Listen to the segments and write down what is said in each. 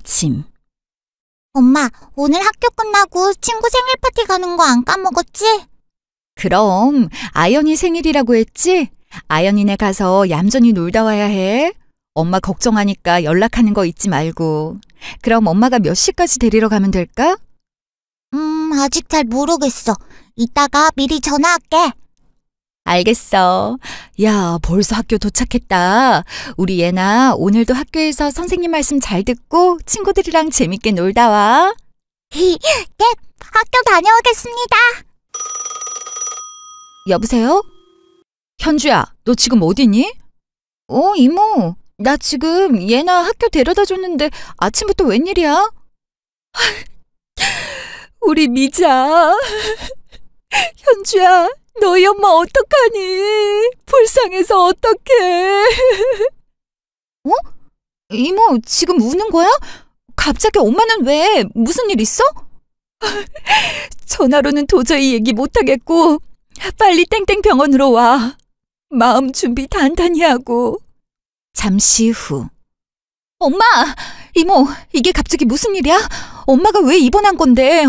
아침. 엄마, 오늘 학교 끝나고 친구 생일 파티 가는 거 안 까먹었지? 그럼 아연이 생일이라고 했지? 아연이네 가서 얌전히 놀다 와야 해. 엄마 걱정하니까 연락하는 거 잊지 말고. 그럼 엄마가 몇 시까지 데리러 가면 될까? 아직 잘 모르겠어. 이따가 미리 전화할게. 알겠어. 야, 벌써 학교 도착했다. 우리 예나 오늘도 학교에서 선생님 말씀 잘 듣고 친구들이랑 재밌게 놀다 와. 네, 학교 다녀오겠습니다. 여보세요? 현주야, 너 지금 어디니? 이모. 나 지금 예나 학교 데려다 줬는데 아침부터 웬일이야? 우리 미자. 현주야, 너희 엄마 어떡하니? 불쌍해서 어떡해. 이모, 지금 우는 거야? 갑자기 엄마는 왜? 무슨 일 있어? 전화로는 도저히 얘기 못하겠고 빨리 땡땡 병원으로 와. 마음 준비 단단히 하고. 잠시 후. 엄마! 이모, 이게 갑자기 무슨 일이야? 엄마가 왜 입원한 건데,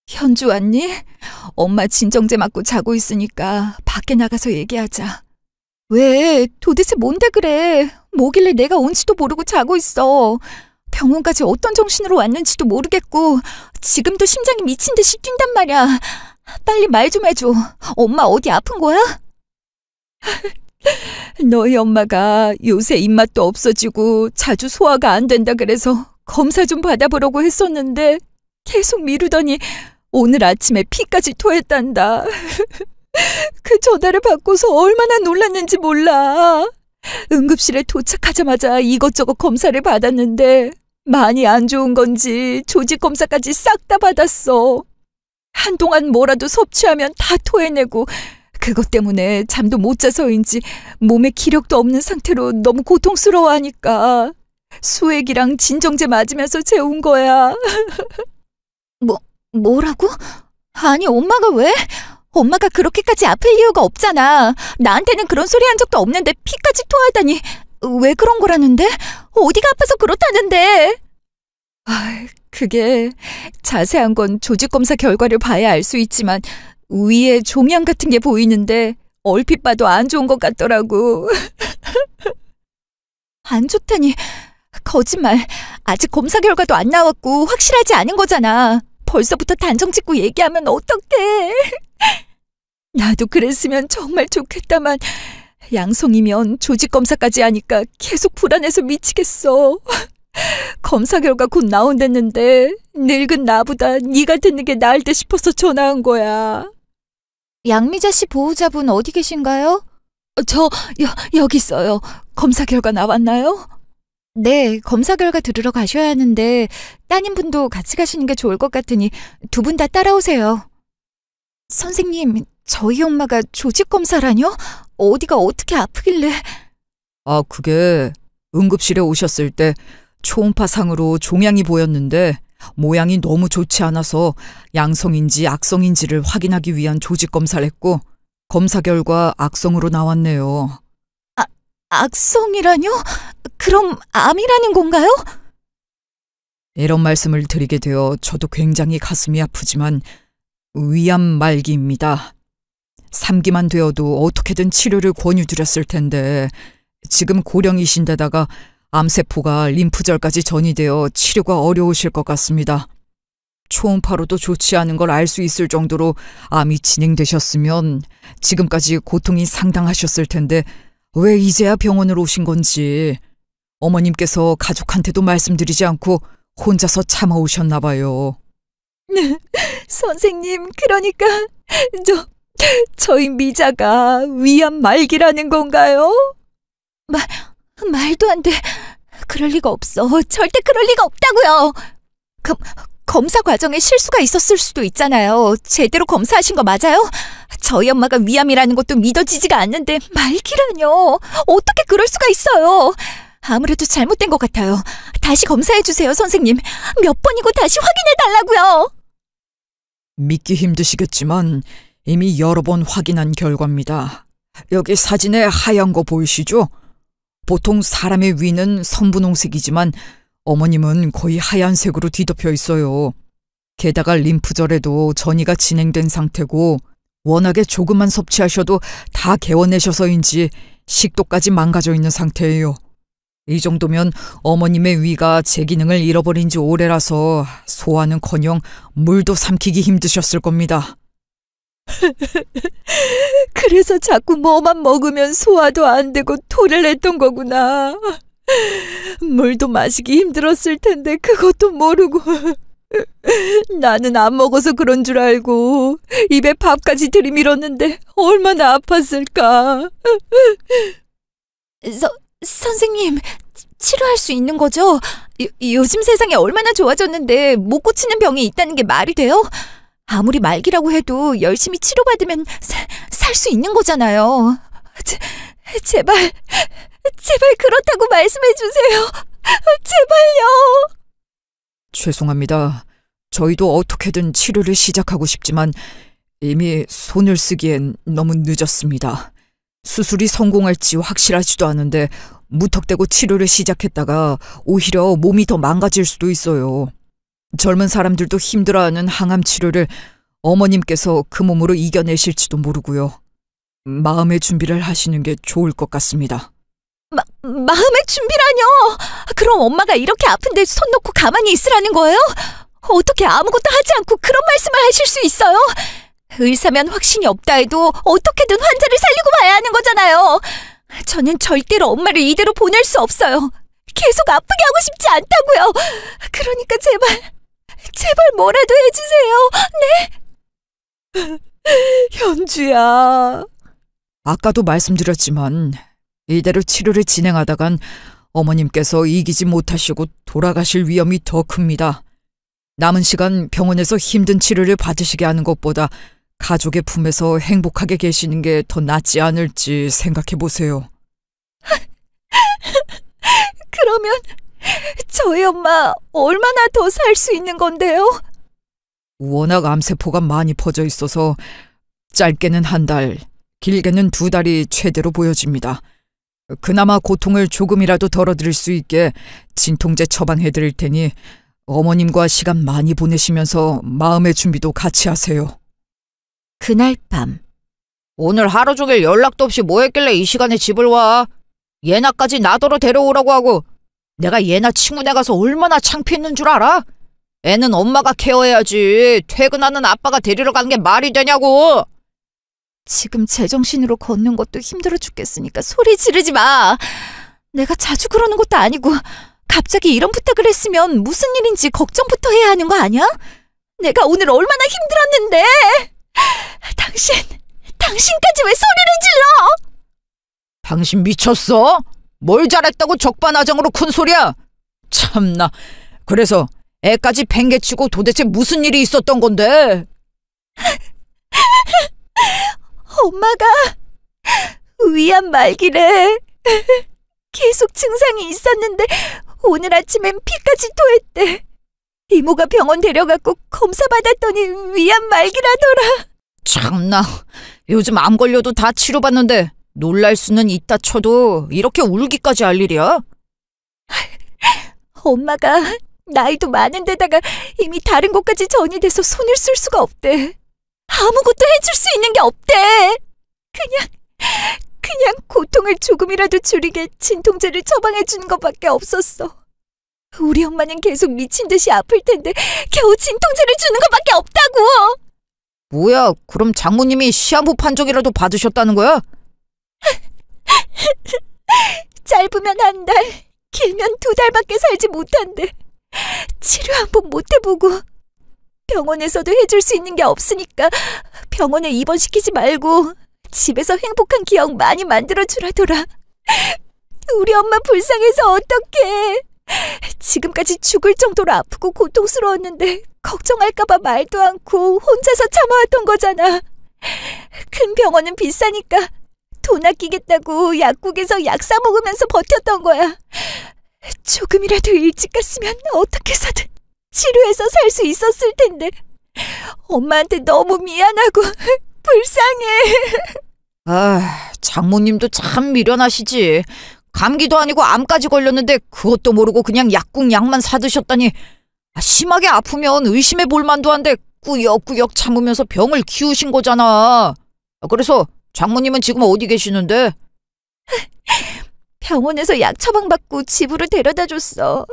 현주 왔니? 엄마 진정제 맞고 자고 있으니까 밖에 나가서 얘기하자. 왜? 도대체 뭔데 그래? 뭐길래 내가 온지도 모르고 자고 있어. 병원까지 어떤 정신으로 왔는지도 모르겠고 지금도 심장이 미친 듯이 뛴단 말이야. 빨리 말 좀 해줘. 엄마 어디 아픈 거야? 너희 엄마가 요새 입맛도 없어지고 자주 소화가 안 된다 그래서 검사 좀 받아보려고 했었는데 계속 미루더니 오늘 아침에 피까지 토했단다. 그 전화를 받고서 얼마나 놀랐는지 몰라. 응급실에 도착하자마자 이것저것 검사를 받았는데 많이 안 좋은 건지 조직 검사까지 싹 다 받았어. 한동안 뭐라도 섭취하면 다 토해내고 그것 때문에 잠도 못 자서인지 몸에 기력도 없는 상태로 너무 고통스러워하니까 수액이랑 진정제 맞으면서 재운 거야. 뭐라고? 아니 엄마가 왜? 엄마가 그렇게까지 아플 이유가 없잖아. 나한테는 그런 소리 한 적도 없는데 피까지 토하다니. 왜 그런 거라는데? 어디가 아파서 그렇다는데? 그게 자세한 건 조직검사 결과를 봐야 알 수 있지만 위에 종양 같은 게 보이는데 얼핏 봐도 안 좋은 것 같더라고. 안 좋다니. 거짓말. 아직 검사 결과도 안 나왔고 확실하지 않은 거잖아. 벌써부터 단정 짓고 얘기하면 어떡해. 나도 그랬으면 정말 좋겠다만 양성이면 조직검사까지 하니까 계속 불안해서 미치겠어. 검사 결과 곧 나온댔는데 늙은 나보다 네가 듣는 게 나을 듯 싶어서 전화한 거야. 양미자 씨 보호자분 어디 계신가요? 여기 있어요. 검사 결과 나왔나요? 네, 검사 결과 들으러 가셔야 하는데 따님분도 같이 가시는 게 좋을 것 같으니 두 분 다 따라오세요. 선생님, 저희 엄마가 조직검사라뇨? 어디가 어떻게 아프길래? 그게 응급실에 오셨을 때 초음파상으로 종양이 보였는데 모양이 너무 좋지 않아서 양성인지 악성인지를 확인하기 위한 조직검사를 했고 검사 결과 악성으로 나왔네요. 악성이라뇨? 그럼 암이라는 건가요? 이런 말씀을 드리게 되어 저도 굉장히 가슴이 아프지만 위암 말기입니다. 3기만 되어도 어떻게든 치료를 권유드렸을 텐데 지금 고령이신데다가 암세포가 림프절까지 전이되어 치료가 어려우실 것 같습니다. 초음파로도 좋지 않은 걸 알 수 있을 정도로 암이 진행되셨으면 지금까지 고통이 상당하셨을 텐데 왜 이제야 병원을 오신 건지 어머님께서 가족한테도 말씀드리지 않고 혼자서 참아오셨나 봐요. 선생님, 그러니까 저희 미자가 위암 말기라는 건가요? 말도 안 돼. 그럴 리가 없어. 절대 그럴 리가 없다고요. 검사 과정에 실수가 있었을 수도 있잖아요. 제대로 검사하신 거 맞아요? 저희 엄마가 위암이라는 것도 믿어지지가 않는데 말기라뇨. 어떻게 그럴 수가 있어요? 아무래도 잘못된 것 같아요. 다시 검사해주세요, 선생님. 몇 번이고 다시 확인해달라고요. 믿기 힘드시겠지만 이미 여러 번 확인한 결과입니다. 여기 사진에 하얀 거 보이시죠? 보통 사람의 위는 선분홍색이지만 어머님은 거의 하얀색으로 뒤덮여 있어요. 게다가 림프절에도 전이가 진행된 상태고 워낙에 조금만 섭취하셔도 다 개워내셔서인지 식도까지 망가져 있는 상태예요. 이 정도면 어머님의 위가 제 기능을 잃어버린 지 오래라서 소화는커녕 물도 삼키기 힘드셨을 겁니다. 그래서 자꾸 뭐만 먹으면 소화도 안 되고 토를 했던 거구나. 물도 마시기 힘들었을 텐데 그것도 모르고. 나는 안 먹어서 그런 줄 알고 입에 밥까지 들이밀었는데 얼마나 아팠을까. 선생님, 치료할 수 있는 거죠? 요즘 세상에 얼마나 좋아졌는데 못 고치는 병이 있다는 게 말이 돼요? 아무리 말기라고 해도 열심히 치료받으면 살 수 있는 거잖아요. 제발 그렇다고 말씀해 주세요. 제발요. 죄송합니다. 저희도 어떻게든 치료를 시작하고 싶지만 이미 손을 쓰기엔 너무 늦었습니다. 수술이 성공할지 확실하지도 않은데 무턱대고 치료를 시작했다가 오히려 몸이 더 망가질 수도 있어요. 젊은 사람들도 힘들어하는 항암 치료를 어머님께서 그 몸으로 이겨내실지도 모르고요. 마음의 준비를 하시는 게 좋을 것 같습니다. 마음의 준비라뇨? 그럼 엄마가 이렇게 아픈데 손 놓고 가만히 있으라는 거예요? 어떻게 아무것도 하지 않고 그런 말씀을 하실 수 있어요? 의사면 확신이 없다 해도 어떻게든 환자를 살리고 봐야 하는 거잖아요. 저는 절대로 엄마를 이대로 보낼 수 없어요. 계속 아프게 하고 싶지 않다고요. 그러니까 제발 뭐라도 해주세요. 네? 현주야. 아까도 말씀드렸지만 이대로 치료를 진행하다간 어머님께서 이기지 못하시고 돌아가실 위험이 더 큽니다. 남은 시간 병원에서 힘든 치료를 받으시게 하는 것보다 가족의 품에서 행복하게 계시는 게 더 낫지 않을지 생각해 보세요. 그러면 저희 엄마 얼마나 더 살 수 있는 건데요? 워낙 암세포가 많이 퍼져 있어서 짧게는 한 달, 길게는 2달이 최대로 보여집니다. 그나마 고통을 조금이라도 덜어드릴 수 있게 진통제 처방해드릴 테니 어머님과 시간 많이 보내시면서 마음의 준비도 같이 하세요. 그날 밤. 오늘 하루 종일 연락도 없이 뭐 했길래 이 시간에 집을 와. 예나까지 나더러 데려오라고 하고 내가 예나 친구네 가서 얼마나 창피했는 줄 알아? 애는 엄마가 케어해야지. 퇴근하는 아빠가 데리러 가는 게 말이 되냐고. 지금 제정신으로 걷는 것도 힘들어 죽겠으니까 소리 지르지 마. 내가 자주 그러는 것도 아니고 갑자기 이런 부탁을 했으면 무슨 일인지 걱정부터 해야 하는 거 아니야? 내가 오늘 얼마나 힘들었는데. 당신까지 왜 소리를 질러? 당신 미쳤어? 뭘 잘했다고 적반하장으로 큰 소리야? 참나. 그래서 애까지 팽개치고 도대체 무슨 일이 있었던 건데? 엄마가 위암 말기래. 계속 증상이 있었는데 오늘 아침엔 피까지 토했대. 이모가 병원 데려갔고 검사 받았더니 위암 말기라더라. 참나. 요즘 암 걸려도 다 치료받는데 놀랄 수는 있다 쳐도 이렇게 울기까지 할 일이야? 엄마가 나이도 많은데다가 이미 다른 곳까지 전이 돼서 손을 쓸 수가 없대. 아무것도 해줄 수 있는 게 없대. 그냥 고통을 조금이라도 줄이게 진통제를 처방해 주는 것밖에 없었어. 우리 엄마는 계속 미친 듯이 아플 텐데 겨우 진통제를 주는 것밖에 없다고. 뭐야, 그럼 장모님이 시한부 판정이라도 받으셨다는 거야? 짧으면 한 달, 길면 2달밖에 살지 못한대. 치료 한 번 못 해보고 병원에서도 해줄 수 있는 게 없으니까 병원에 입원시키지 말고 집에서 행복한 기억 많이 만들어주라더라. 우리 엄마 불쌍해서 어떡해. 지금까지 죽을 정도로 아프고 고통스러웠는데 걱정할까봐 말도 않고 혼자서 참아왔던 거잖아. 큰 병원은 비싸니까 돈 아끼겠다고 약국에서 약 사 먹으면서 버텼던 거야. 조금이라도 일찍 갔으면 어떻게 해서든 치료해서 살 수 있었을 텐데. 엄마한테 너무 미안하고 불쌍해. 아, 장모님도 참 미련하시지. 감기도 아니고 암까지 걸렸는데 그것도 모르고 그냥 약국 약만 사드셨다니. 심하게 아프면 의심해 볼 만도 한데 꾸역꾸역 참으면서 병을 키우신 거잖아. 그래서 장모님은 지금 어디 계시는데? 병원에서 약 처방받고 집으로 데려다 줬어.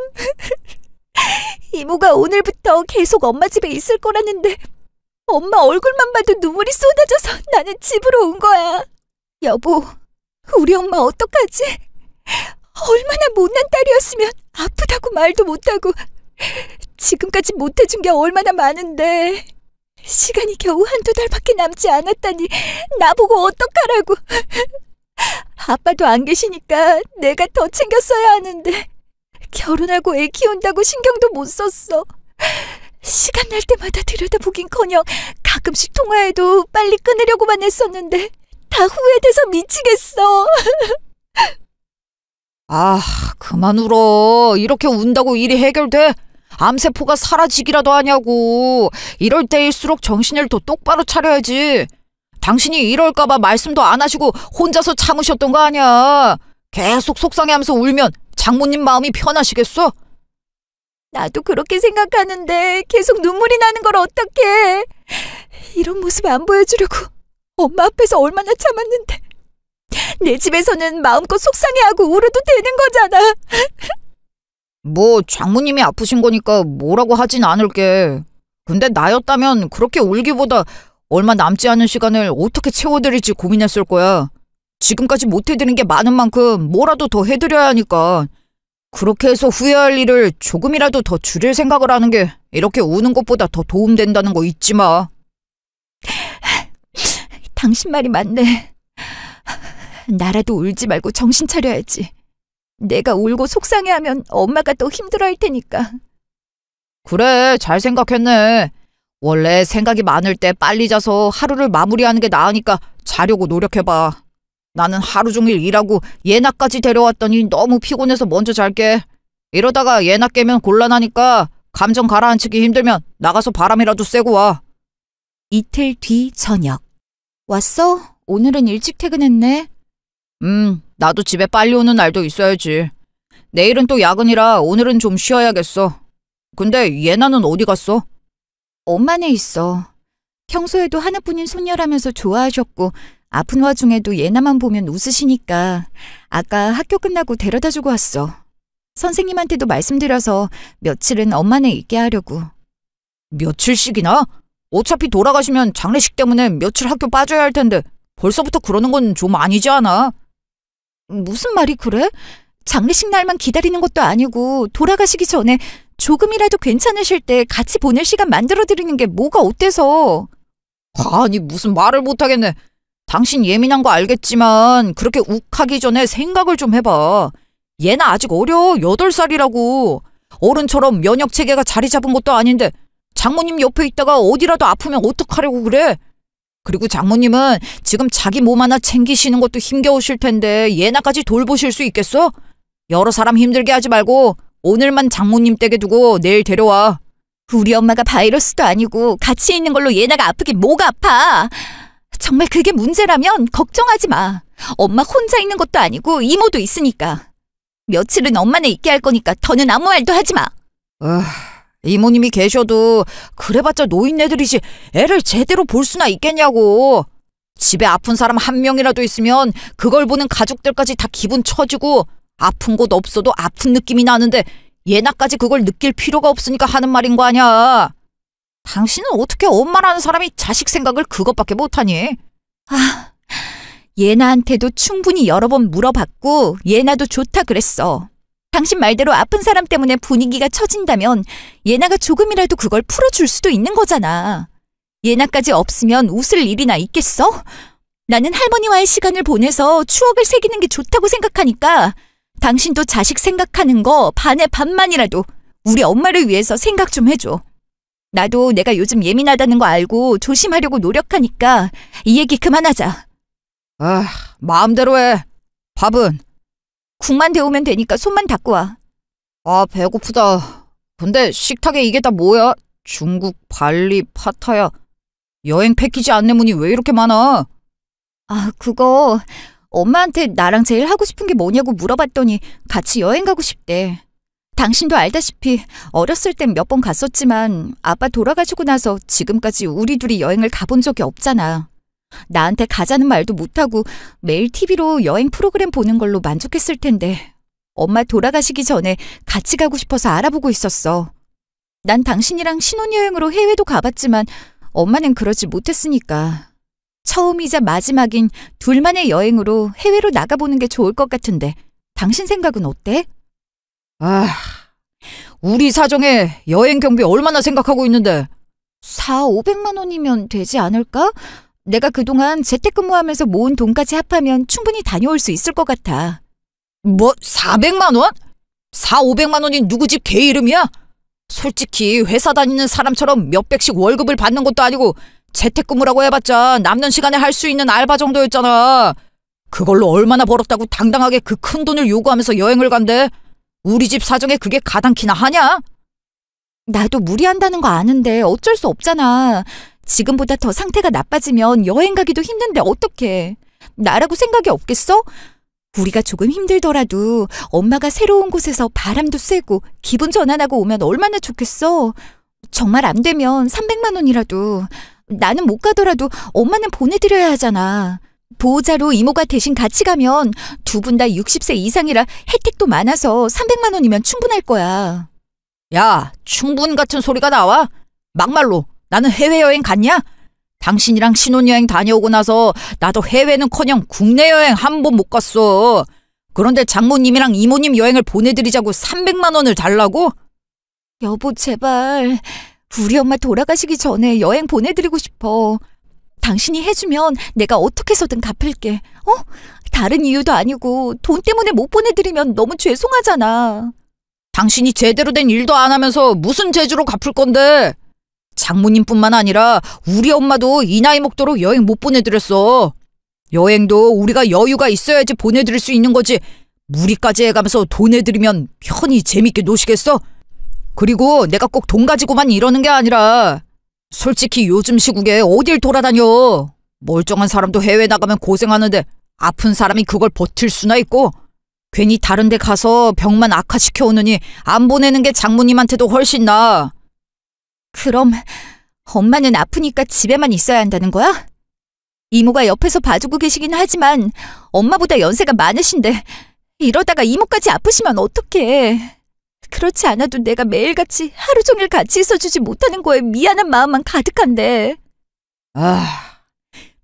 이모가 오늘부터 계속 엄마 집에 있을 거라는데 엄마 얼굴만 봐도 눈물이 쏟아져서 나는 집으로 온 거야. 여보, 우리 엄마 어떡하지? 얼마나 못난 딸이었으면 아프다고 말도 못하고 지금까지 못해준 게 얼마나 많은데 시간이 겨우 한두 달밖에 남지 않았다니 나보고 어떡하라고. 아빠도 안 계시니까 내가 더 챙겼어야 하는데 결혼하고 애 키운다고 신경도 못 썼어. 시간 날 때마다 들여다보긴커녕 가끔씩 통화해도 빨리 끊으려고만 했었는데 다 후회돼서 미치겠어. 그만 울어. 이렇게 운다고 일이 해결돼? 암세포가 사라지기라도 하냐고. 이럴 때일수록 정신을 더 똑바로 차려야지. 당신이 이럴까봐 말씀도 안 하시고 혼자서 참으셨던 거 아니야. 계속 속상해하면서 울면 장모님 마음이 편하시겠어? 나도 그렇게 생각하는데 계속 눈물이 나는 걸 어떡해. 이런 모습 안 보여주려고 엄마 앞에서 얼마나 참았는데 내 집에서는 마음껏 속상해하고 울어도 되는 거잖아. 뭐 장모님이 아프신 거니까 뭐라고 하진 않을게. 근데 나였다면 그렇게 울기보다 얼마 남지 않은 시간을 어떻게 채워드릴지 고민했을 거야. 지금까지 못해드린 게 많은 만큼 뭐라도 더 해드려야 하니까. 그렇게 해서 후회할 일을 조금이라도 더 줄일 생각을 하는 게 이렇게 우는 것보다 더 도움된다는 거 잊지 마. 당신 말이 맞네. 나라도 울지 말고 정신 차려야지. 내가 울고 속상해하면 엄마가 더 힘들어할 테니까. 그래, 잘 생각했네. 원래 생각이 많을 때 빨리 자서 하루를 마무리하는 게 나으니까 자려고 노력해봐. 나는 하루 종일 일하고 예나까지 데려왔더니 너무 피곤해서 먼저 잘게. 이러다가 예나 깨면 곤란하니까 감정 가라앉히기 힘들면 나가서 바람이라도 쐬고 와. 이틀 뒤 저녁. 왔어? 오늘은 일찍 퇴근했네. 나도 집에 빨리 오는 날도 있어야지. 내일은 또 야근이라 오늘은 좀 쉬어야겠어. 근데 예나는 어디 갔어? 엄마네 있어. 평소에도 하나뿐인 손녀라면서 좋아하셨고 아픈 와중에도 예나만 보면 웃으시니까 아까 학교 끝나고 데려다주고 왔어. 선생님한테도 말씀드려서 며칠은 엄마네 있게 하려고. 며칠씩이나? 어차피 돌아가시면 장례식 때문에 며칠 학교 빠져야 할 텐데 벌써부터 그러는 건 좀 아니지 않아? 무슨 말이 그래? 장례식 날만 기다리는 것도 아니고 돌아가시기 전에 조금이라도 괜찮으실 때 같이 보낼 시간 만들어드리는 게 뭐가 어때서? 아니 무슨 말을 못하겠네. 당신 예민한 거 알겠지만 그렇게 욱하기 전에 생각을 좀 해봐. 얘나 아직 어려. 8살이라고. 어른처럼 면역체계가 자리 잡은 것도 아닌데 장모님 옆에 있다가 어디라도 아프면 어떡하려고 그래? 그리고 장모님은 지금 자기 몸 하나 챙기시는 것도 힘겨우실 텐데 얘나까지 돌보실 수 있겠어? 여러 사람 힘들게 하지 말고 오늘만 장모님 댁에 두고 내일 데려와. 우리 엄마가 바이러스도 아니고 같이 있는 걸로 얘나가 아프긴 뭐가 아파. 정말 그게 문제라면 걱정하지 마. 엄마 혼자 있는 것도 아니고 이모도 있으니까. 며칠은 엄마네 있게 할 거니까 더는 아무 말도 하지 마. 이모님이 계셔도 그래봤자 노인네들이지 애를 제대로 볼 수나 있겠냐고. 집에 아픈 사람 한 명이라도 있으면 그걸 보는 가족들까지 다 기분 처지고 아픈 곳 없어도 아픈 느낌이 나는데 얘나까지 그걸 느낄 필요가 없으니까 하는 말인 거 아니야. 당신은 어떻게 엄마라는 사람이 자식 생각을 그것밖에 못하니? 예나한테도 충분히 여러 번 물어봤고 예나도 좋다 그랬어. 당신 말대로 아픈 사람 때문에 분위기가 처진다면 예나가 조금이라도 그걸 풀어줄 수도 있는 거잖아. 예나까지 없으면 웃을 일이나 있겠어? 나는 할머니와의 시간을 보내서 추억을 새기는 게 좋다고 생각하니까 당신도 자식 생각하는 거 반의 반만이라도 우리 엄마를 위해서 생각 좀 해줘. 나도 내가 요즘 예민하다는 거 알고 조심하려고 노력하니까 이 얘기 그만하자. 마음대로 해. 밥은? 국만 데우면 되니까 손만 닦고 와. 배고프다. 근데 식탁에 이게 다 뭐야? 중국, 발리, 파타야. 여행 패키지 안내문이 왜 이렇게 많아? 그거 엄마한테 나랑 제일 하고 싶은 게 뭐냐고 물어봤더니 같이 여행 가고 싶대. 당신도 알다시피 어렸을 땐 몇 번 갔었지만 아빠 돌아가시고 나서 지금까지 우리 둘이 여행을 가본 적이 없잖아. 나한테 가자는 말도 못하고 매일 TV로 여행 프로그램 보는 걸로 만족했을 텐데 엄마 돌아가시기 전에 같이 가고 싶어서 알아보고 있었어. 난 당신이랑 신혼여행으로 해외도 가봤지만 엄마는 그러지 못했으니까 처음이자 마지막인 둘만의 여행으로 해외로 나가보는 게 좋을 것 같은데 당신 생각은 어때? 우리 사정에 여행 경비 얼마나 생각하고 있는데. 400~500만 원이면 되지 않을까? 내가 그동안 재택근무하면서 모은 돈까지 합하면 충분히 다녀올 수 있을 것 같아. 뭐 400만 원? 400~500만 원이 누구 집 개 이름이야? 솔직히 회사 다니는 사람처럼 몇백씩 월급을 받는 것도 아니고 재택근무라고 해봤자 남는 시간에 할 수 있는 알바 정도였잖아. 그걸로 얼마나 벌었다고 당당하게 그 큰 돈을 요구하면서 여행을 간대? 우리 집 사정에 그게 가당키나 하냐? 나도 무리한다는 거 아는데 어쩔 수 없잖아. 지금보다 더 상태가 나빠지면 여행 가기도 힘든데 어떡해. 나라고 생각이 없겠어? 우리가 조금 힘들더라도 엄마가 새로운 곳에서 바람도 쐬고 기분 전환하고 오면 얼마나 좋겠어. 정말 안 되면 300만 원이라도. 나는 못 가더라도 엄마는 보내드려야 하잖아. 보호자로 이모가 대신 같이 가면 두 분 다 60세 이상이라 혜택도 많아서 300만 원이면 충분할 거야. 야, 충분 같은 소리가 나와? 막말로 나는 해외여행 갔냐? 당신이랑 신혼여행 다녀오고 나서 나도 해외는커녕 국내 여행 한 번 못 갔어. 그런데 장모님이랑 이모님 여행을 보내드리자고 300만 원을 달라고? 여보, 제발. 우리 엄마 돌아가시기 전에 여행 보내드리고 싶어. 당신이 해주면 내가 어떻게 해서든 갚을게. 다른 이유도 아니고 돈 때문에 못 보내드리면 너무 죄송하잖아. 당신이 제대로 된 일도 안 하면서 무슨 재주로 갚을 건데? 장모님뿐만 아니라 우리 엄마도 이 나이 먹도록 여행 못 보내드렸어. 여행도 우리가 여유가 있어야지 보내드릴 수 있는 거지. 무리까지 해가면서 돈 내드리면 편히 재밌게 노시겠어? 그리고 내가 꼭 돈 가지고만 이러는 게 아니라 솔직히 요즘 시국에 어딜 돌아다녀. 멀쩡한 사람도 해외 나가면 고생하는데 아픈 사람이 그걸 버틸 수나 있고 괜히 다른 데 가서 병만 악화시켜 오느니 안 보내는 게 장모님한테도 훨씬 나아. 그럼 엄마는 아프니까 집에만 있어야 한다는 거야? 이모가 옆에서 봐주고 계시긴 하지만 엄마보다 연세가 많으신데 이러다가 이모까지 아프시면 어떡해. 그렇지 않아도 내가 매일같이 하루 종일 같이 있어주지 못하는 거에 미안한 마음만 가득한데.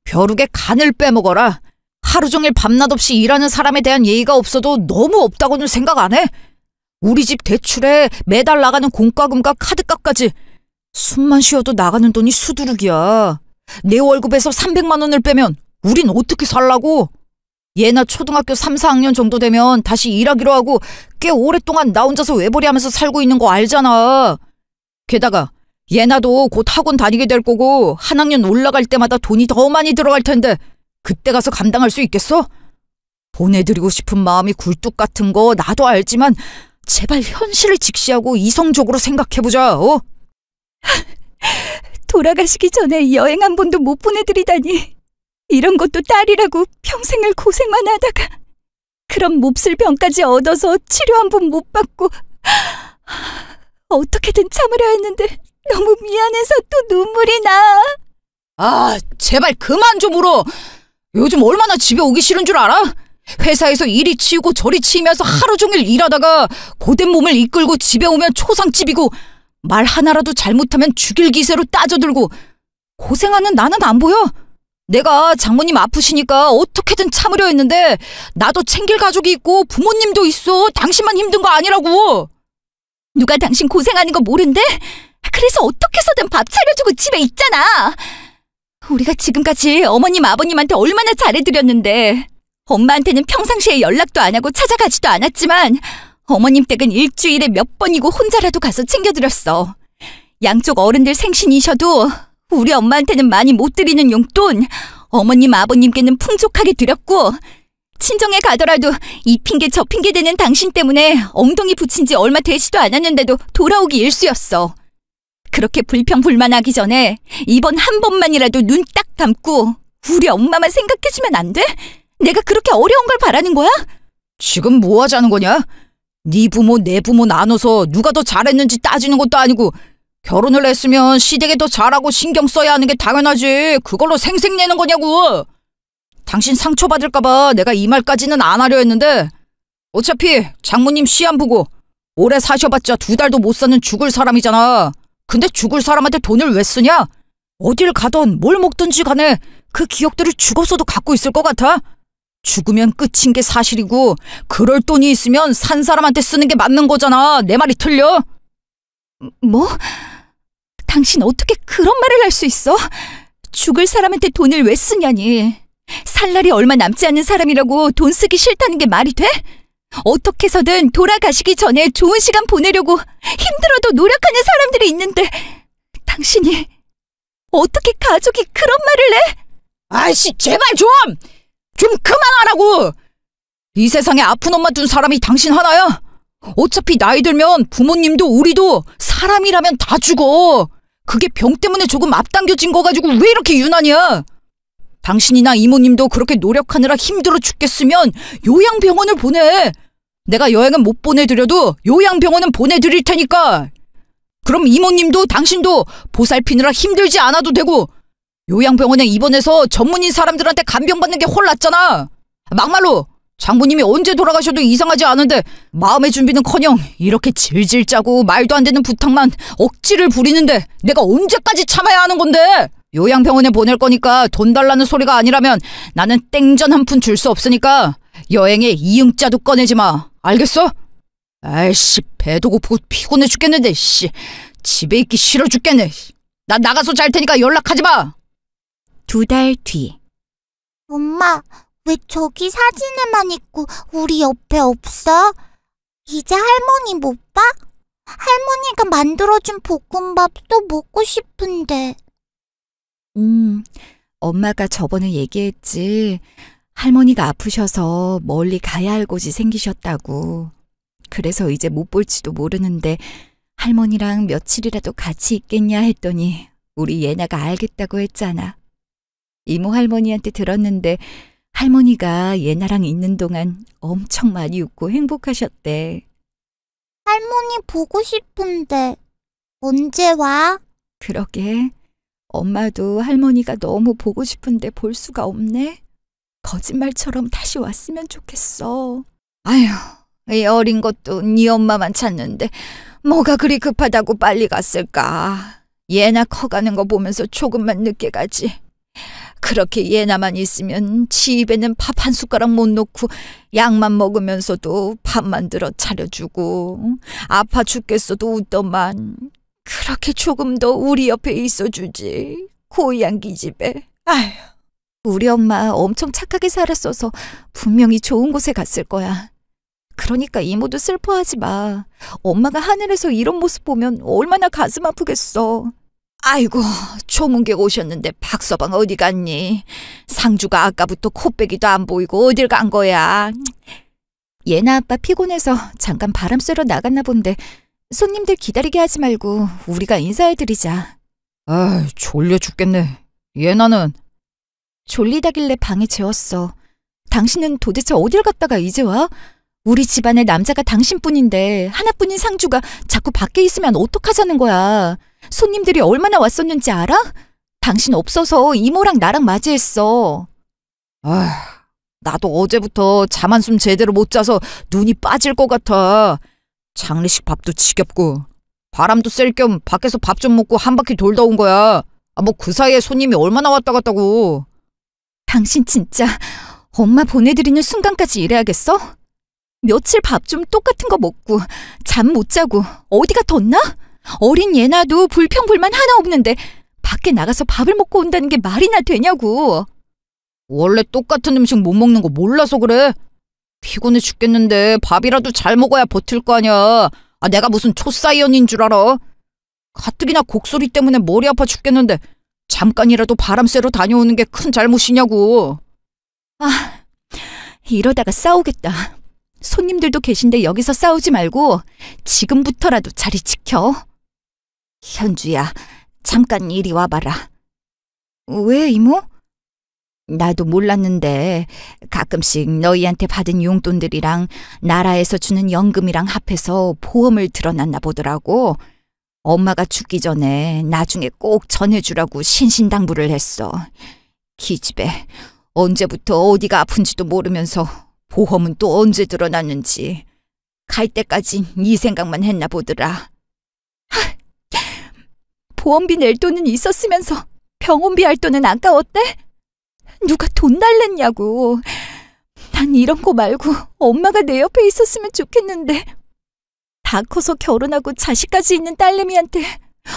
벼룩의 간을 빼먹어라. 하루 종일 밤낮 없이 일하는 사람에 대한 예의가 없어도 너무 없다고는 생각 안 해? 우리 집 대출에 매달 나가는 공과금과 카드값까지 숨만 쉬어도 나가는 돈이 수두룩이야. 내 월급에서 300만 원을 빼면 우린 어떻게 살라고? 얘나 초등학교 3, 4학년 정도 되면 다시 일하기로 하고 꽤 오랫동안 나 혼자서 외벌이하면서 살고 있는 거 알잖아. 게다가 얘나도 곧 학원 다니게 될 거고 한 학년 올라갈 때마다 돈이 더 많이 들어갈 텐데 그때 가서 감당할 수 있겠어? 보내드리고 싶은 마음이 굴뚝 같은 거 나도 알지만 제발 현실을 직시하고 이성적으로 생각해보자. 돌아가시기 전에 여행 한 번도 못 보내드리다니. 이런 것도 딸이라고 평생을 고생만 하다가 그런 몹쓸 병까지 얻어서 치료 한 번 못 받고 어떻게든 참으려 했는데 너무 미안해서 또 눈물이 나. 제발 그만 좀 울어. 요즘 얼마나 집에 오기 싫은 줄 알아? 회사에서 이리 치우고 저리 치이면서 하루 종일 일하다가 고된 몸을 이끌고 집에 오면 초상집이고 말 하나라도 잘못하면 죽일 기세로 따져들고 고생하는 나는 안 보여? 내가 장모님 아프시니까 어떻게든 참으려 했는데 나도 챙길 가족이 있고 부모님도 있어. 당신만 힘든 거 아니라고. 누가 당신 고생하는 거 모른대? 그래서 어떻게 해서든 밥 차려주고 집에 있잖아. 우리가 지금까지 어머님 아버님한테 얼마나 잘해드렸는데 엄마한테는 평상시에 연락도 안 하고 찾아가지도 않았지만 어머님 댁은 일주일에 몇 번이고 혼자라도 가서 챙겨드렸어. 양쪽 어른들 생신이셔도 우리 엄마한테는 많이 못 드리는 용돈 어머님 아버님께는 풍족하게 드렸고 친정에 가더라도 이 핑계 저 핑계 대는 당신 때문에 엉덩이 붙인 지 얼마 되지도 않았는데도 돌아오기 일쑤였어. 그렇게 불평불만하기 전에 이번 한 번만이라도 눈 딱 감고 우리 엄마만 생각해주면 안 돼? 내가 그렇게 어려운 걸 바라는 거야? 지금 뭐 하자는 거냐? 네 부모 내 부모 나눠서 누가 더 잘했는지 따지는 것도 아니고 결혼을 했으면 시댁에 더 잘하고 신경 써야 하는 게 당연하지. 그걸로 생색내는 거냐고. 당신 상처받을까 봐 내가 이 말까지는 안 하려 했는데 어차피 장모님 시안 보고 오래 사셔봤자 2달도 못 사는 죽을 사람이잖아. 근데 죽을 사람한테 돈을 왜 쓰냐? 어딜 가던 뭘 먹든지 간에 그 기억들을 죽었어도 갖고 있을 것 같아? 죽으면 끝인 게 사실이고 그럴 돈이 있으면 산 사람한테 쓰는 게 맞는 거잖아. 내 말이 틀려? 뭐? 당신 어떻게 그런 말을 할 수 있어? 죽을 사람한테 돈을 왜 쓰냐니. 살 날이 얼마 남지 않은 사람이라고 돈 쓰기 싫다는 게 말이 돼? 어떻게 해서든 돌아가시기 전에 좋은 시간 보내려고 힘들어도 노력하는 사람들이 있는데 당신이 어떻게 가족이 그런 말을 해? 아이씨 제발 좀 그만하라고. 이 세상에 아픈 엄마 둔 사람이 당신 하나야? 어차피 나이 들면 부모님도 우리도 사람이라면 다 죽어. 그게 병 때문에 조금 앞당겨진 거 가지고 왜 이렇게 유난이야? 당신이나 이모님도 그렇게 노력하느라 힘들어 죽겠으면 요양병원을 보내. 내가 여행은 못 보내드려도 요양병원은 보내드릴 테니까. 그럼 이모님도 당신도 보살피느라 힘들지 않아도 되고 요양병원에 입원해서 전문의 사람들한테 간병받는 게 홀랐잖아. 막말로 장모님이 언제 돌아가셔도 이상하지 않은데 마음의 준비는커녕 이렇게 질질 짜고 말도 안 되는 부탁만 억지를 부리는데 내가 언제까지 참아야 하는 건데. 요양병원에 보낼 거니까 돈 달라는 소리가 아니라면 나는 땡전 한 푼 줄 수 없으니까 여행에 이응자도 꺼내지 마. 알겠어? 아이씨 배도 고프고 피곤해 죽겠는데 씨 집에 있기 싫어 죽겠네. 나 나가서 잘 테니까 연락하지 마. 2달 뒤. 엄마, 왜 저기 사진에만 있고 우리 옆에 없어? 이제 할머니 못 봐? 할머니가 만들어준 볶음밥 또 먹고 싶은데. 엄마가 저번에 얘기했지. 할머니가 아프셔서 멀리 가야 할 곳이 생기셨다고. 그래서 이제 못 볼지도 모르는데 할머니랑 며칠이라도 같이 있겠냐 했더니 우리 예나가 알겠다고 했잖아. 이모 할머니한테 들었는데 할머니가 예나랑 있는 동안 엄청 많이 웃고 행복하셨대. 할머니 보고 싶은데 언제 와? 그러게. 엄마도 할머니가 너무 보고 싶은데 볼 수가 없네. 거짓말처럼 다시 왔으면 좋겠어. 아휴, 이 어린 것도 네 엄마만 찾는데 뭐가 그리 급하다고 빨리 갔을까. 예나 커가는 거 보면서 조금만 늦게 가지. 그렇게 예나만 있으면 지 입에는 밥 한 숟가락 못 놓고 약만 먹으면서도 밥 만들어 차려주고 아파 죽겠어도 웃더만 그렇게 조금 더 우리 옆에 있어주지. 고향기 집에. 아휴. 우리 엄마 엄청 착하게 살았어서 분명히 좋은 곳에 갔을 거야. 그러니까 이모도 슬퍼하지 마. 엄마가 하늘에서 이런 모습 보면 얼마나 가슴 아프겠어. 아이고, 조문객 오셨는데 박서방 어디 갔니? 상주가 아까부터 코빼기도 안 보이고 어딜 간 거야? 예나 아빠 피곤해서 잠깐 바람 쐬러 나갔나 본데 손님들 기다리게 하지 말고 우리가 인사해드리자. 아, 졸려 죽겠네. 예나는? 졸리다길래 방에 재웠어. 당신은 도대체 어딜 갔다가 이제 와? 우리 집안에 남자가 당신뿐인데 하나뿐인 상주가 자꾸 밖에 있으면 어떡하자는 거야. 손님들이 얼마나 왔었는지 알아? 당신 없어서 이모랑 나랑 맞이했어. 아, 나도 어제부터 잠 한숨 제대로 못 자서 눈이 빠질 것 같아. 장례식 밥도 지겹고 바람도 쐴 겸 밖에서 밥 좀 먹고 한 바퀴 돌다 온 거야. 뭐 그 사이에 손님이 얼마나 왔다 갔다고. 당신 진짜 엄마 보내드리는 순간까지 이래야겠어? 며칠 밥 좀 똑같은 거 먹고 잠 못 자고 어디가 덧나? 어린 예나도 불평불만 하나 없는데 밖에 나가서 밥을 먹고 온다는 게 말이나 되냐고. 원래 똑같은 음식 못 먹는 거 몰라서 그래. 피곤해 죽겠는데 밥이라도 잘 먹어야 버틸 거 아니야. 내가 무슨 초사이언인 줄 알아? 가뜩이나 곡소리 때문에 머리 아파 죽겠는데 잠깐이라도 바람 쐬러 다녀오는 게 큰 잘못이냐고. 아, 이러다가 싸우겠다. 손님들도 계신데 여기서 싸우지 말고 지금부터라도 자리 지켜. 현주야, 잠깐 이리 와봐라. 왜, 이모? 나도 몰랐는데 가끔씩 너희한테 받은 용돈들이랑 나라에서 주는 연금이랑 합해서 보험을 들어놨나 보더라고. 엄마가 죽기 전에 나중에 꼭 전해주라고 신신당부를 했어. 기집애, 언제부터 어디가 아픈지도 모르면서 보험은 또 언제 들어놨는지. 갈 때까지 이 생각만 했나 보더라. 보험비 낼 돈은 있었으면서 병원비 할 돈은 아까웠대? 누가 돈 달랬냐고. 난 이런 거 말고 엄마가 내 옆에 있었으면 좋겠는데. 다 커서 결혼하고 자식까지 있는 딸내미한테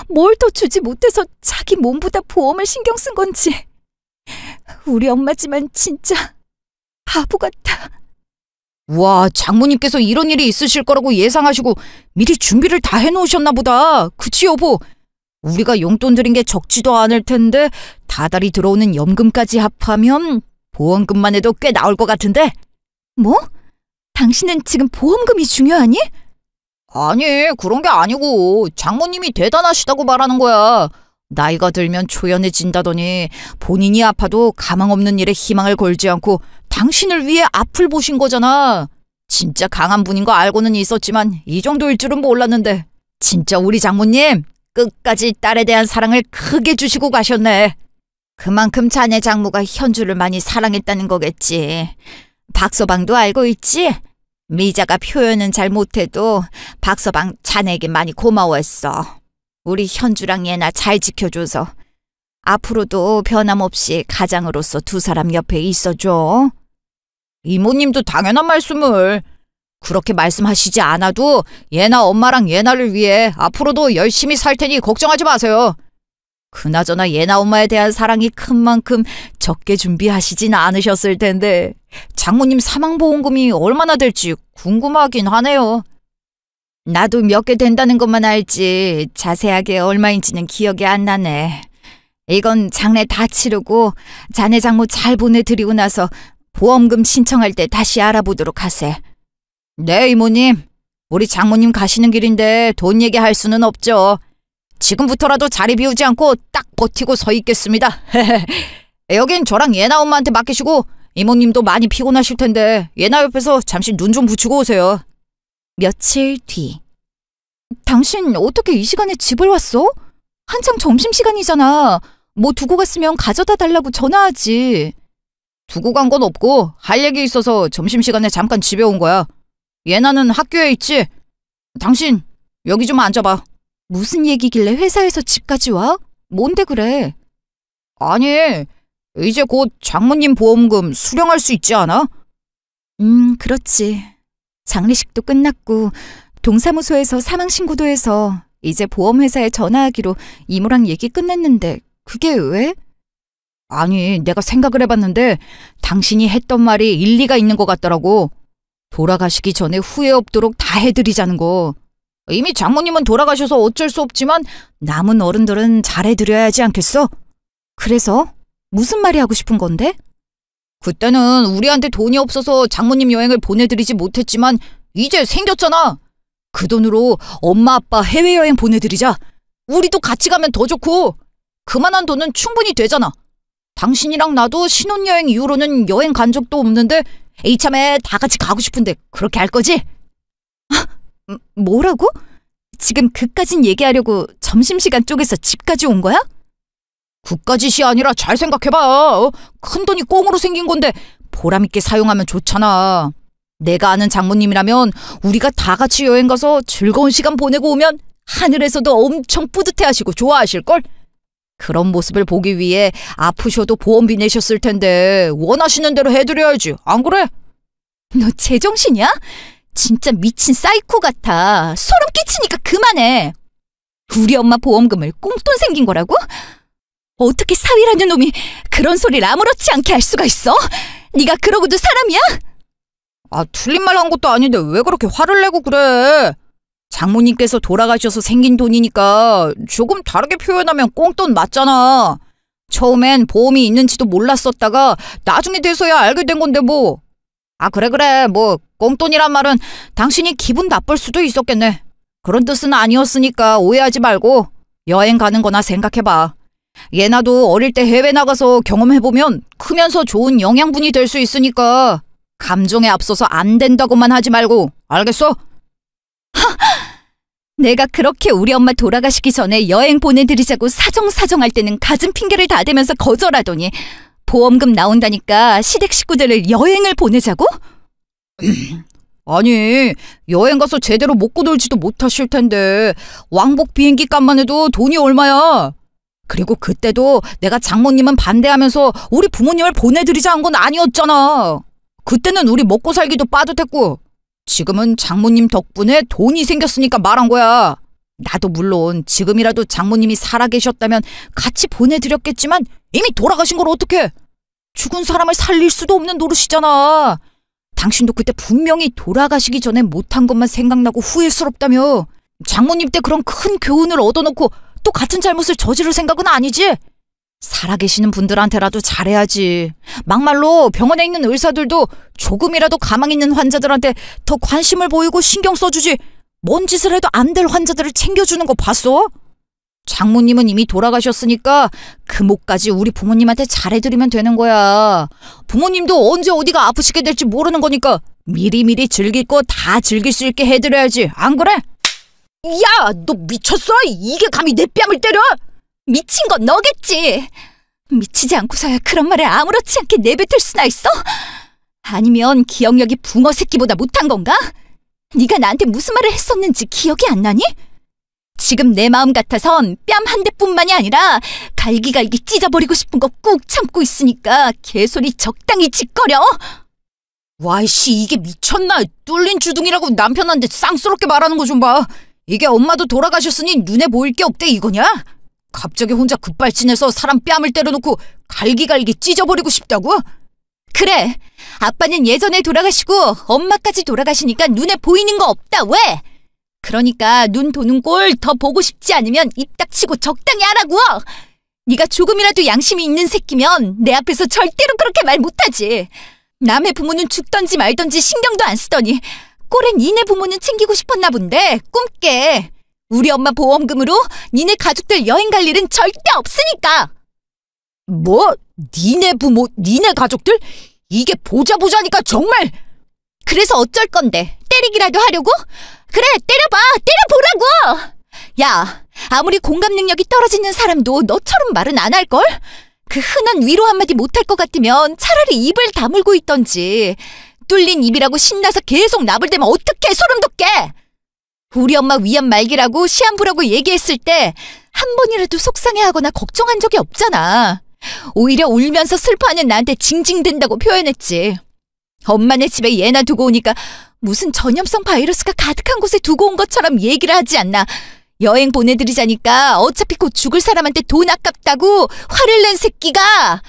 뭘 더 주지 못해서 자기 몸보다 보험을 신경 쓴 건지. 우리 엄마지만 진짜 바보 같아. 와, 장모님께서 이런 일이 있으실 거라고 예상하시고 미리 준비를 다 해놓으셨나 보다. 그치 여보? 우리가 용돈 드린 게 적지도 않을 텐데 다달이 들어오는 연금까지 합하면 보험금만 해도 꽤 나올 것 같은데? 뭐? 당신은 지금 보험금이 중요하니? 아니, 그런 게 아니고 장모님이 대단하시다고 말하는 거야. 나이가 들면 초연해진다더니 본인이 아파도 가망 없는 일에 희망을 걸지 않고 당신을 위해 앞을 보신 거잖아. 진짜 강한 분인 거 알고는 있었지만 이 정도일 줄은 몰랐는데 진짜 우리 장모님 끝까지 딸에 대한 사랑을 크게 주시고 가셨네. 그만큼 자네 장모가 현주를 많이 사랑했다는 거겠지. 박서방도 알고 있지? 미자가 표현은 잘 못해도 박서방 자네에게 많이 고마워했어. 우리 현주랑 예나 잘 지켜줘서 앞으로도 변함없이 가장으로서 두 사람 옆에 있어줘. 이모님도 당연한 말씀을. 그렇게 말씀하시지 않아도 예나 엄마랑 예나를 위해 앞으로도 열심히 살 테니 걱정하지 마세요. 그나저나 예나 엄마에 대한 사랑이 큰 만큼 적게 준비하시진 않으셨을 텐데 장모님 사망보험금이 얼마나 될지 궁금하긴 하네요. 나도 몇 개 된다는 것만 알지 자세하게 얼마인지는 기억이 안 나네. 이건 장례 다 치르고 자네 장모 잘 보내드리고 나서 보험금 신청할 때 다시 알아보도록 하세. 네, 이모님. 우리 장모님 가시는 길인데 돈 얘기할 수는 없죠. 지금부터라도 자리 비우지 않고 딱 버티고 서 있겠습니다. 여긴 저랑 예나 엄마한테 맡기시고 이모님도 많이 피곤하실 텐데 예나 옆에서 잠시 눈 좀 붙이고 오세요. 며칠 뒤. 당신 어떻게 이 시간에 집을 왔어? 한창 점심시간이잖아. 뭐 두고 갔으면 가져다 달라고 전화하지. 두고 간 건 없고 할 얘기 있어서 점심시간에 잠깐 집에 온 거야. 예나는 학교에 있지? 당신 여기 좀 앉아봐. 무슨 얘기길래 회사에서 집까지 와? 뭔데 그래? 아니, 이제 곧 장모님 보험금 수령할 수 있지 않아? 그렇지. 장례식도 끝났고 동사무소에서 사망신고도 해서 이제 보험회사에 전화하기로 이모랑 얘기 끝냈는데 그게 왜? 아니, 내가 생각을 해봤는데 당신이 했던 말이 일리가 있는 것 같더라고. 돌아가시기 전에 후회 없도록 다 해드리자는 거. 이미 장모님은 돌아가셔서 어쩔 수 없지만 남은 어른들은 잘해드려야 하지 않겠어? 그래서 무슨 말이 하고 싶은 건데? 그때는 우리한테 돈이 없어서 장모님 여행을 보내드리지 못했지만 이제 생겼잖아. 그 돈으로 엄마 아빠 해외여행 보내드리자. 우리도 같이 가면 더 좋고 그만한 돈은 충분히 되잖아. 당신이랑 나도 신혼여행 이후로는 여행 간 적도 없는데 이참에 다 같이 가고 싶은데 그렇게 할 거지? 뭐라고? 지금 그까진 얘기하려고 점심시간 쪼개서 집까지 온 거야? 그까짓이 아니라 잘 생각해봐. 큰 돈이 꽁으로 생긴 건데 보람있게 사용하면 좋잖아. 내가 아는 장모님이라면 우리가 다 같이 여행 가서 즐거운 시간 보내고 오면 하늘에서도 엄청 뿌듯해하시고 좋아하실걸? 그런 모습을 보기 위해 아프셔도 보험비 내셨을 텐데 원하시는 대로 해드려야지. 안 그래? 너 제정신이야? 진짜 미친 사이코 같아. 소름 끼치니까 그만해. 우리 엄마 보험금을 꽁돈 생긴 거라고? 어떻게 사위라는 놈이 그런 소리를 아무렇지 않게 할 수가 있어? 네가 그러고도 사람이야? 틀린 말 한 것도 아닌데 왜 그렇게 화를 내고 그래? 장모님께서 돌아가셔서 생긴 돈이니까 조금 다르게 표현하면 꽁돈 맞잖아. 처음엔 보험이 있는지도 몰랐었다가 나중에 돼서야 알게 된 건데 뭐. 그래. 뭐 꽁돈이란 말은 당신이 기분 나쁠 수도 있었겠네. 그런 뜻은 아니었으니까 오해하지 말고 여행 가는 거나 생각해봐. 예나도 어릴 때 해외 나가서 경험해보면 크면서 좋은 영양분이 될 수 있으니까 감정에 앞서서 안 된다고만 하지 말고, 알겠어? 내가 그렇게 우리 엄마 돌아가시기 전에 여행 보내드리자고 사정할 때는 가진 핑계를 다 대면서 거절하더니 보험금 나온다니까 시댁 식구들을 여행을 보내자고? 아니, 여행 가서 제대로 먹고 놀지도 못하실 텐데 왕복 비행기 값만 해도 돈이 얼마야? 그리고 그때도 내가 장모님은 반대하면서 우리 부모님을 보내드리자 한 건 아니었잖아. 그때는 우리 먹고 살기도 빠듯했고 지금은 장모님 덕분에 돈이 생겼으니까 말한 거야. 나도 물론 지금이라도 장모님이 살아계셨다면 같이 보내드렸겠지만 이미 돌아가신 걸 어떡해. 죽은 사람을 살릴 수도 없는 노릇이잖아. 당신도 그때 분명히 돌아가시기 전에 못한 것만 생각나고 후회스럽다며. 장모님 때 그런 큰 교훈을 얻어놓고 또 같은 잘못을 저지를 생각은 아니지? 살아계시는 분들한테라도 잘해야지. 막말로 병원에 있는 의사들도 조금이라도 가망 있는 환자들한테 더 관심을 보이고 신경 써주지 뭔 짓을 해도 안 될 환자들을 챙겨주는 거 봤어? 장모님은 이미 돌아가셨으니까 그 목까지 우리 부모님한테 잘해드리면 되는 거야. 부모님도 언제 어디가 아프시게 될지 모르는 거니까 미리미리 즐길 거 다 즐길 수 있게 해드려야지. 안 그래? 야, 너 미쳤어? 이게 감히 내 뺨을 때려? 미친 건 너겠지. 미치지 않고서야 그런 말을 아무렇지 않게 내뱉을 수나 있어? 아니면 기억력이 붕어 새끼보다 못한 건가? 네가 나한테 무슨 말을 했었는지 기억이 안 나니? 지금 내 마음 같아선 뺨 한 대뿐만이 아니라 갈기갈기 찢어버리고 싶은 거 꾹 참고 있으니까 개소리 적당히 짓거려. 와이씨, 이게 미쳤나? 뚫린 주둥이라고 남편한테 쌍스럽게 말하는 거 좀 봐. 이게 엄마도 돌아가셨으니 눈에 보일 게 없대 이거냐? 갑자기 혼자 급발진해서 사람 뺨을 때려놓고 갈기갈기 찢어버리고 싶다고? 그래, 아빠는 예전에 돌아가시고 엄마까지 돌아가시니까 눈에 보이는 거 없다. 왜? 그러니까 눈 도는 꼴 더 보고 싶지 않으면 입 닥치고 적당히 하라고. 네가 조금이라도 양심이 있는 새끼면 내 앞에서 절대로 그렇게 말 못하지. 남의 부모는 죽던지 말던지 신경도 안 쓰더니 꼴에 니네 부모는 챙기고 싶었나 본데 꿈깨. 우리 엄마 보험금으로 니네 가족들 여행 갈 일은 절대 없으니까. 뭐? 니네 부모, 니네 가족들? 이게 보자니까 정말. 그래서 어쩔 건데? 때리기라도 하려고? 그래, 때려봐. 때려보라고. 야, 아무리 공감 능력이 떨어지는 사람도 너처럼 말은 안 할걸? 그 흔한 위로 한마디 못할 것 같으면 차라리 입을 다물고 있던지. 뚫린 입이라고 신나서 계속 나불대면 어떡해. 소름 돋게. 우리 엄마 위암 말기라고 시한부라고 얘기했을 때 한 번이라도 속상해하거나 걱정한 적이 없잖아. 오히려 울면서 슬퍼하는 나한테 징징댄다고 표현했지. 엄마네 집에 얘나 두고 오니까 무슨 전염성 바이러스가 가득한 곳에 두고 온 것처럼 얘기를 하지 않나. 여행 보내드리자니까 어차피 곧 죽을 사람한테 돈 아깝다고 화를 낸 새끼가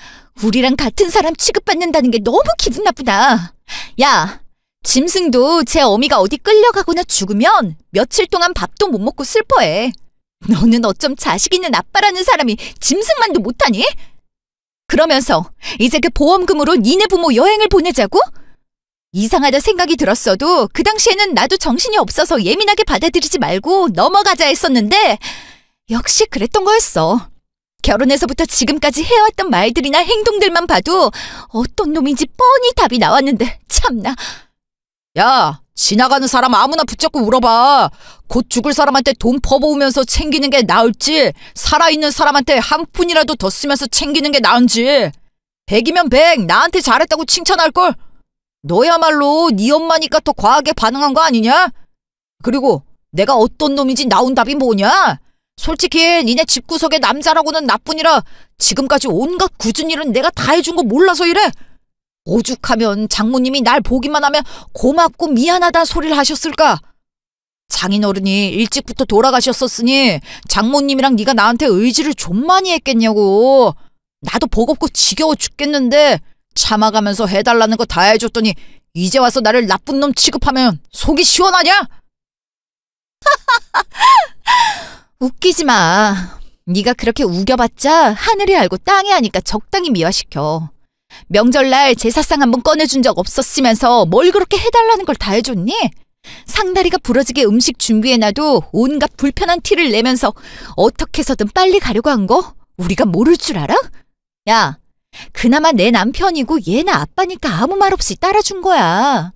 우리랑 같은 사람 취급받는다는 게 너무 기분 나쁘다. 야, 짐승도 제 어미가 어디 끌려가거나 죽으면 며칠 동안 밥도 못 먹고 슬퍼해. 너는 어쩜 자식 있는 아빠라는 사람이 짐승만도 못하니? 그러면서 이제 그 보험금으로 니네 부모 여행을 보내자고? 이상하다 생각이 들었어도 그 당시에는 나도 정신이 없어서 예민하게 받아들이지 말고 넘어가자 했었는데 역시 그랬던 거였어. 결혼해서부터 지금까지 해왔던 말들이나 행동들만 봐도 어떤 놈인지 뻔히 답이 나왔는데 참나. 야, 지나가는 사람 아무나 붙잡고 울어봐. 곧 죽을 사람한테 돈 퍼부으면서 챙기는 게 나을지 살아있는 사람한테 한 푼이라도 더 쓰면서 챙기는 게 나은지. 100이면 100 나한테 잘했다고 칭찬할걸. 너야말로 네 엄마니까 더 과하게 반응한 거 아니냐? 그리고 내가 어떤 놈인지 나온 답이 뭐냐? 솔직히 니네 집구석의 남자라고는 나뿐이라 지금까지 온갖 굳은 일은 내가 다 해준 거 몰라서 이래. 오죽하면 장모님이 날 보기만 하면 고맙고 미안하다는 소리를 하셨을까? 장인어른이 일찍부터 돌아가셨었으니 장모님이랑 네가 나한테 의지를 좀 많이 했겠냐고. 나도 버겁고 지겨워 죽겠는데 참아가면서 해달라는 거 다 해줬더니 이제 와서 나를 나쁜 놈 취급하면 속이 시원하냐? 웃기지 마. 네가 그렇게 우겨봤자 하늘이 알고 땅이 아니까 적당히 미화시켜. 명절날 제사상 한번 꺼내준 적 없었으면서 뭘 그렇게 해달라는 걸 다 해줬니? 상다리가 부러지게 음식 준비해놔도 온갖 불편한 티를 내면서 어떻게 해서든 빨리 가려고 한 거? 우리가 모를 줄 알아? 야, 그나마 내 남편이고 얘나 아빠니까 아무 말 없이 따라준 거야.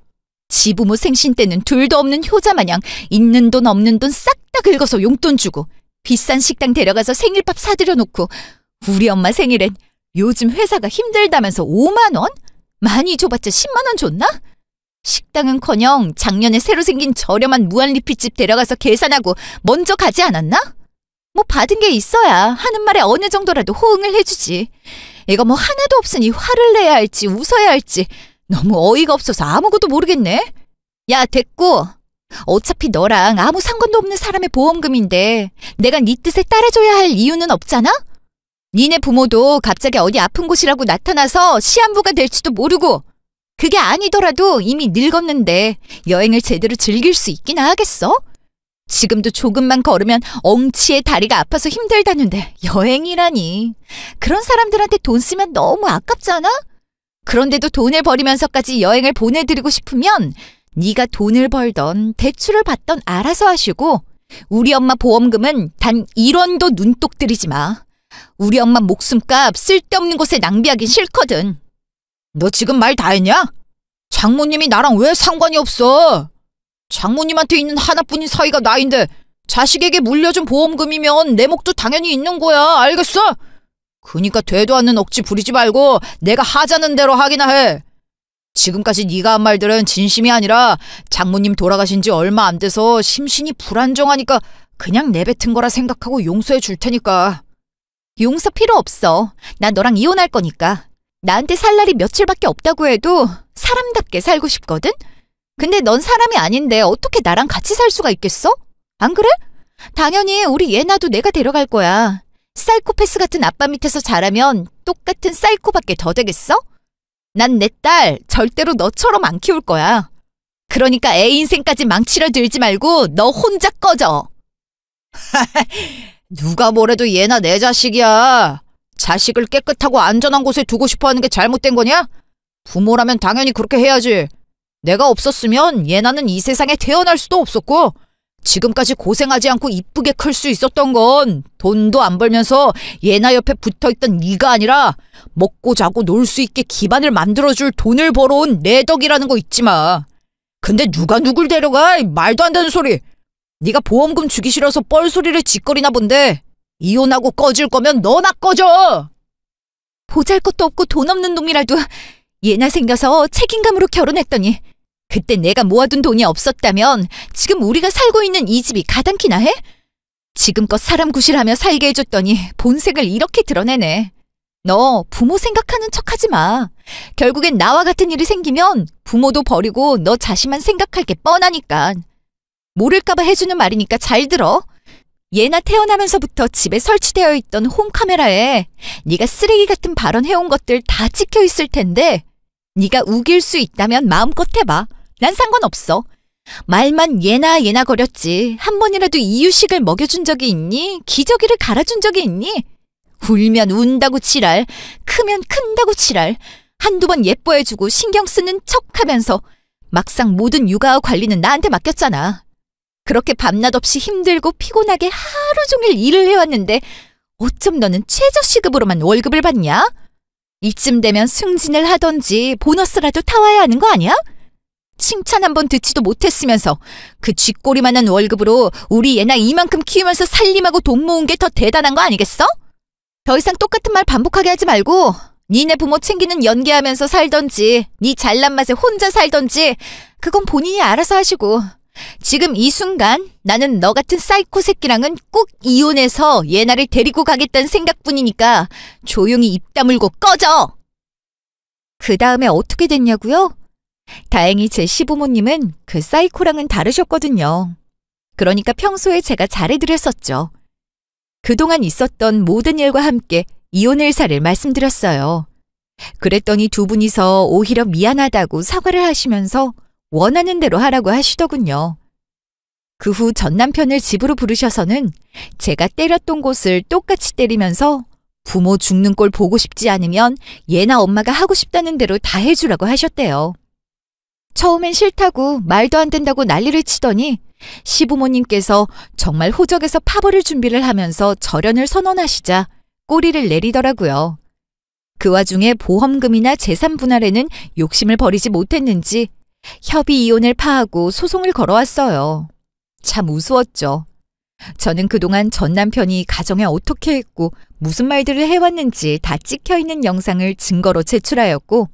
지부모 생신 때는 둘도 없는 효자마냥 있는 돈 없는 돈 싹 다 긁어서 용돈 주고 비싼 식당 데려가서 생일밥 사들여 놓고 우리 엄마 생일엔 요즘 회사가 힘들다면서 5만 원? 많이 줘봤자 10만 원 줬나? 식당은커녕 작년에 새로 생긴 저렴한 무한리필집 데려가서 계산하고 먼저 가지 않았나? 뭐 받은 게 있어야 하는 말에 어느 정도라도 호응을 해주지. 이거 뭐 하나도 없으니 화를 내야 할지 웃어야 할지 너무 어이가 없어서 아무것도 모르겠네. 야, 됐고. 어차피 너랑 아무 상관도 없는 사람의 보험금인데 내가 네 뜻에 따라줘야 할 이유는 없잖아? 니네 부모도 갑자기 어디 아픈 곳이라고 나타나서 시한부가 될지도 모르고 그게 아니더라도 이미 늙었는데 여행을 제대로 즐길 수 있긴 하겠어? 지금도 조금만 걸으면 엉치에 다리가 아파서 힘들다는데 여행이라니. 그런 사람들한테 돈 쓰면 너무 아깝잖아? 그런데도 돈을 버리면서까지 여행을 보내드리고 싶으면 네가 돈을 벌던 대출을 받던 알아서 하시고 우리 엄마 보험금은 단 1원도 눈독 들이지 마. 우리 엄마 목숨값 쓸데없는 곳에 낭비하긴 싫거든. 너 지금 말 다 했냐? 장모님이 나랑 왜 상관이 없어? 장모님한테 있는 하나뿐인 사이가 나인데 자식에게 물려준 보험금이면 내 몫도 당연히 있는 거야. 알겠어? 그니까 되도 않는 억지 부리지 말고 내가 하자는 대로 하기나 해. 지금까지 네가 한 말들은 진심이 아니라 장모님 돌아가신 지 얼마 안 돼서 심신이 불안정하니까 그냥 내뱉은 거라 생각하고 용서해 줄 테니까. 용서 필요 없어. 나 너랑 이혼할 거니까. 나한테 살 날이 며칠밖에 없다고 해도 사람답게 살고 싶거든? 근데 넌 사람이 아닌데 어떻게 나랑 같이 살 수가 있겠어? 안 그래? 당연히 우리 예나도 내가 데려갈 거야. 사이코패스 같은 아빠 밑에서 자라면 똑같은 사이코밖에 더 되겠어? 난 내 딸 절대로 너처럼 안 키울 거야. 그러니까 애 인생까지 망치려 들지 말고 너 혼자 꺼져. 누가 뭐래도 얘나 내 자식이야. 자식을 깨끗하고 안전한 곳에 두고 싶어하는 게 잘못된 거냐? 부모라면 당연히 그렇게 해야지. 내가 없었으면 얘나는 이 세상에 태어날 수도 없었고 지금까지 고생하지 않고 이쁘게 클 수 있었던 건 돈도 안 벌면서 얘나 옆에 붙어있던 네가 아니라 먹고 자고 놀 수 있게 기반을 만들어줄 돈을 벌어온 내 덕이라는 거 잊지 마. 근데 누가 누굴 데려가? 말도 안 되는 소리. 네가 보험금 주기 싫어서 뻘소리를 짓거리나 본데 이혼하고 꺼질 거면 너나 꺼져. 보잘것도 없고 돈 없는 놈이라도 얘나 생겨서 책임감으로 결혼했더니 그때 내가 모아둔 돈이 없었다면 지금 우리가 살고 있는 이 집이 가당키나 해? 지금껏 사람 구실하며 살게 해줬더니 본색을 이렇게 드러내네. 너 부모 생각하는 척하지 마. 결국엔 나와 같은 일이 생기면 부모도 버리고 너 자신만 생각할 게 뻔하니까. 모를까봐 해주는 말이니까 잘 들어. 얘나 태어나면서부터 집에 설치되어 있던 홈카메라에 네가 쓰레기 같은 발언해온 것들 다 찍혀 있을 텐데 네가 우길 수 있다면 마음껏 해봐. 난 상관없어. 말만 얘나 거렸지 한 번이라도 이유식을 먹여준 적이 있니? 기저귀를 갈아준 적이 있니? 울면 운다고 지랄, 크면 큰다고 지랄, 한두 번 예뻐해주고 신경 쓰는 척하면서 막상 모든 육아와 관리는 나한테 맡겼잖아. 그렇게 밤낮 없이 힘들고 피곤하게 하루 종일 일을 해왔는데 어쩜 너는 최저시급으로만 월급을 받냐? 이쯤 되면 승진을 하던지 보너스라도 타와야 하는 거 아니야? 칭찬 한 번 듣지도 못했으면서 그 쥐꼬리만한 월급으로 우리 얘나 이만큼 키우면서 살림하고 돈 모은 게 더 대단한 거 아니겠어? 더 이상 똑같은 말 반복하게 하지 말고 니네 부모 챙기는 연기하면서 살던지 네 잘난 맛에 혼자 살던지 그건 본인이 알아서 하시고 지금 이 순간 나는 너 같은 사이코 새끼랑은 꼭 이혼해서 얘나를 데리고 가겠다는 생각뿐이니까 조용히 입 다물고 꺼져! 그 다음에 어떻게 됐냐고요? 다행히 제 시부모님은 그 사이코랑은 다르셨거든요. 그러니까 평소에 제가 잘해드렸었죠. 그동안 있었던 모든 일과 함께 이혼 의사를 말씀드렸어요. 그랬더니 두 분이서 오히려 미안하다고 사과를 하시면서 원하는 대로 하라고 하시더군요. 그 후 전 남편을 집으로 부르셔서는 제가 때렸던 곳을 똑같이 때리면서 부모 죽는 꼴 보고 싶지 않으면 얘나 엄마가 하고 싶다는 대로 다 해주라고 하셨대요. 처음엔 싫다고 말도 안 된다고 난리를 치더니 시부모님께서 정말 호적에서 파벌을 준비를 하면서 절연을 선언하시자 꼬리를 내리더라고요. 그 와중에 보험금이나 재산 분할에는 욕심을 버리지 못했는지 협의 이혼을 파하고 소송을 걸어왔어요. 참 우스웠죠. 저는 그동안 전 남편이 가정에 어떻게 했고 무슨 말들을 해왔는지 다 찍혀있는 영상을 증거로 제출하였고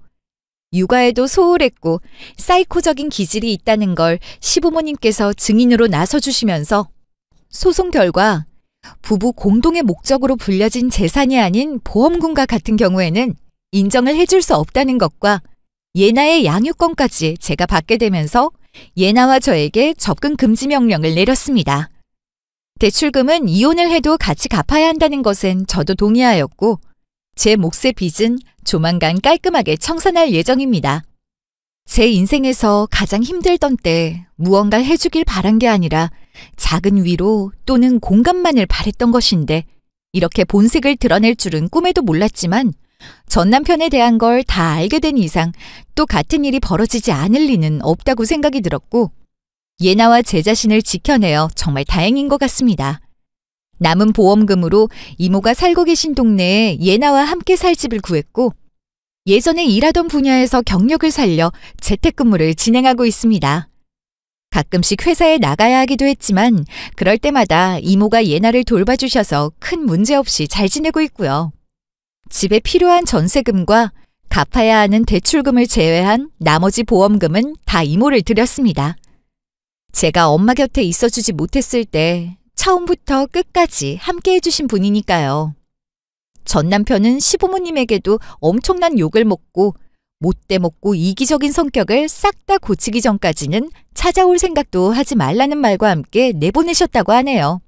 육아에도 소홀했고 사이코적인 기질이 있다는 걸 시부모님께서 증인으로 나서주시면서 소송 결과 부부 공동의 목적으로 불려진 재산이 아닌 보험금과 같은 경우에는 인정을 해줄 수 없다는 것과 예나의 양육권까지 제가 받게 되면서 예나와 저에게 접근 금지 명령을 내렸습니다. 대출금은 이혼을 해도 같이 갚아야 한다는 것엔 저도 동의하였고 제 몫의 빚은 조만간 깔끔하게 청산할 예정입니다. 제 인생에서 가장 힘들던 때 무언가를 해주길 바란 게 아니라 작은 위로 또는 공감만을 바랬던 것인데 이렇게 본색을 드러낼 줄은 꿈에도 몰랐지만 전 남편에 대한 걸 다 알게 된 이상 또 같은 일이 벌어지지 않을 리는 없다고 생각이 들었고 예나와 제 자신을 지켜내어 정말 다행인 것 같습니다. 남은 보험금으로 이모가 살고 계신 동네에 예나와 함께 살 집을 구했고 예전에 일하던 분야에서 경력을 살려 재택근무를 진행하고 있습니다. 가끔씩 회사에 나가야 하기도 했지만 그럴 때마다 이모가 예나를 돌봐주셔서 큰 문제 없이 잘 지내고 있고요. 집에 필요한 전세금과 갚아야 하는 대출금을 제외한 나머지 보험금은 다 이모를 드렸습니다. 제가 엄마 곁에 있어주지 못했을 때 처음부터 끝까지 함께 해주신 분이니까요. 전 남편은 시부모님에게도 엄청난 욕을 먹고 못돼 먹고 이기적인 성격을 싹 다 고치기 전까지는 찾아올 생각도 하지 말라는 말과 함께 내보내셨다고 하네요.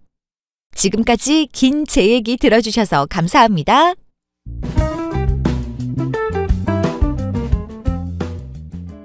지금까지 긴 제 얘기 들어주셔서 감사합니다.